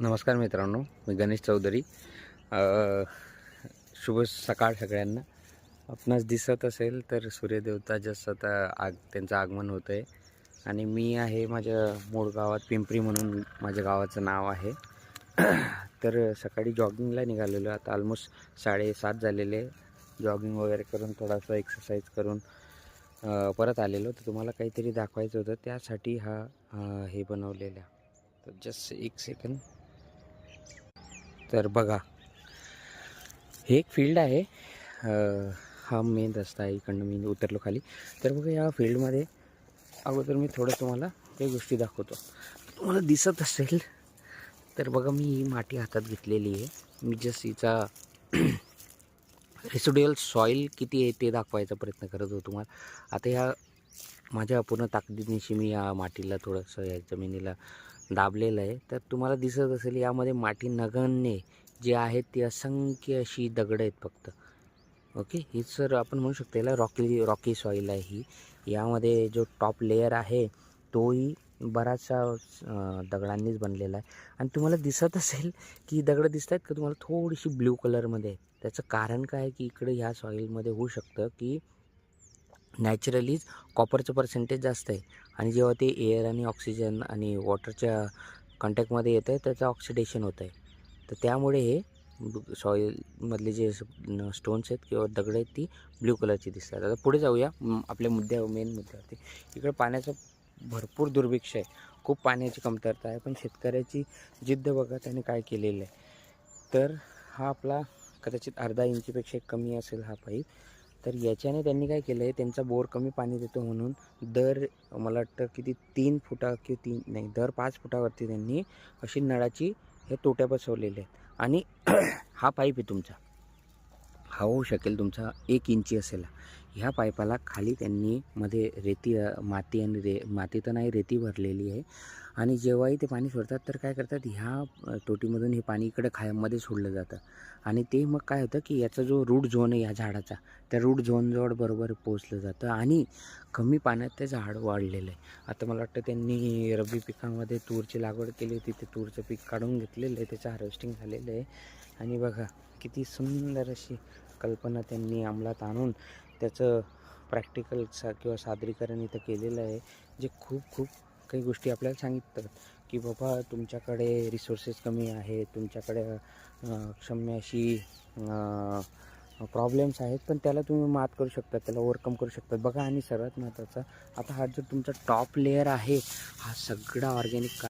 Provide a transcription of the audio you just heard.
नमस्कार मित्रांनो, मी गणेश चौधरी. शुभ सकाळ सगळ्यांना. आपणास दिसत असेल तर सूर्यदेवता जसं आता त्यांचं आगमन होतं आहे आणि मी आहे माझ्या मूळ गावात पिंपरी म्हणून माझ्या गावाचं नाव आहे. तर सकाळी जॉगिंगला निघालेलो. आता ऑलमोस्ट 7:30 झालेले. जॉगिंग वगैरे करून थोडासा एक्सरसाइज करून परत आलेलो. तर तुम्हाला काहीतरी दाखवायचं होतं, त्यासाठी हे बनवलेलं. तर जस्ट एक सेकंड. तर बघा, हे एक फील्ड आहे. हा मेन रस्ता आहे, इकडनं मी उतरलो खाली. तर बघा, या फील्डमध्ये अगोदर मी थोडं तुम्हाला काही गोष्टी दाखवतो. तुम्हाला दिसत असेल तर बघा, मी ही माती हातात घेतलेली आहे. मी जस्ट हिचा रेसिड्युअल सॉईल किती आहे ते दाखवायचा प्रयत्न करत होतो तुम्हाला. आता ह्या माझ्या पूर्ण ताकदीनिशी मी या मातीला थोडंसं या जमिनीला दाबलेलं आहे. तर तुम्हाला दिसत असेल यामध्ये माती नगण्य जी आहेत ती असंख्य अशी दगडं आहेत फक्त. ओके, ही सर आपण म्हणू शकतो याला रॉकी सॉईल आहे ही. यामध्ये जो टॉप लेयर आहे तोही बराचसा दगडांनीच बनलेला आहे. आणि तुम्हाला दिसत असेल की दगडं दिसत आहेत का तुम्हाला, थोडीशी ब्ल्यू कलरमध्ये. त्याचं कारण काय आहे की इकडे ह्या सॉईलमध्ये होऊ शकतं की नॅचरलीच कॉपरचं पर्सेंटेज जास्त आहे आणि जेव्हा ते एअर आणि ऑक्सिजन आणि वॉटरच्या कॉन्टॅक्टमध्ये येतं आहे त्याचं ऑक्सिडेशन होतं आहे. तर त्यामुळे हे सॉईलमधले जे स्टोन्स आहेत किंवा दगड आहेत ती ब्ल्यू कलरची दिसतात. आता पुढे जाऊया आपल्या मेन मुद्द्यावरती. इकडे पाण्याचं भरपूर दुर्भिक्ष आहे, खूप पाण्याची कमतरता आहे. पण शेतकऱ्याची जिद्द बघा त्याने काय केलेलं आहे. तर हा आपला कदाचित अर्धा इंचीपेक्षा कमी असेल हा पाईप. तर याच्याने त्यांनी काय केलं आहे, त्यांचा बोर कमी पाणी देतो म्हणून दर मला वाटतं किती 3 फुटा किंवा 3 नाही दर 5 फुटावरती त्यांनी अशी नळाची हे तोट्या बसवलेल्या आहेत. आणि हा पाईप आहे तुमचा, हा होऊ शकेल तुमचा 1 इंची असेल. ह्या पाईपाला खाली त्यांनी मध्ये माती आणि माती तर नाही, रेती भरलेली आहे. आणि जेव्हाही ते पाणी सोडतात तर काय करतात, ह्या तोटीमधून हे पाणी इकडे खायांमध्ये सोडलं जातं. आणि ते मग काय होतं की याचा जो रूट झोन आहे या झाडाचा, त्या रूट झोनजवळ बरोबर पोचलं जातं आणि कमी पाण्यात ते झाड वाढलेलं आहे. आता मला वाटतं त्यांनी रब्बी पिकांमध्ये तूरची लागवड केली होती, ते तूरचं पीक काढून घेतलेलं आहे, त्याचं हार्वेस्टिंग झालेलं आहे. आणि बघा किती सुंदर अशी कल्पना त्यांनी अंमलात आणून त्याचं प्रॅक्टिकलचा किंवा सादरीकरण इथं केलेलं आहे. जे खूप खूप काही गोष्टी आपल्याला सांगिततात की बाबा तुमच्याकडे रिसोर्सेस कमी आहे, तुमच्याकडे क्षम्य अशी प्रॉब्लेम्स आहेत, पण त्याला तुम्ही मात करू शकता, त्याला ओव्हरकम करू शकता. बघा, आणि सर्वात महत्त्वाचा, आता हा जो तुमचा टॉप लेयर आहे हा सगळा ऑर्गॅनिक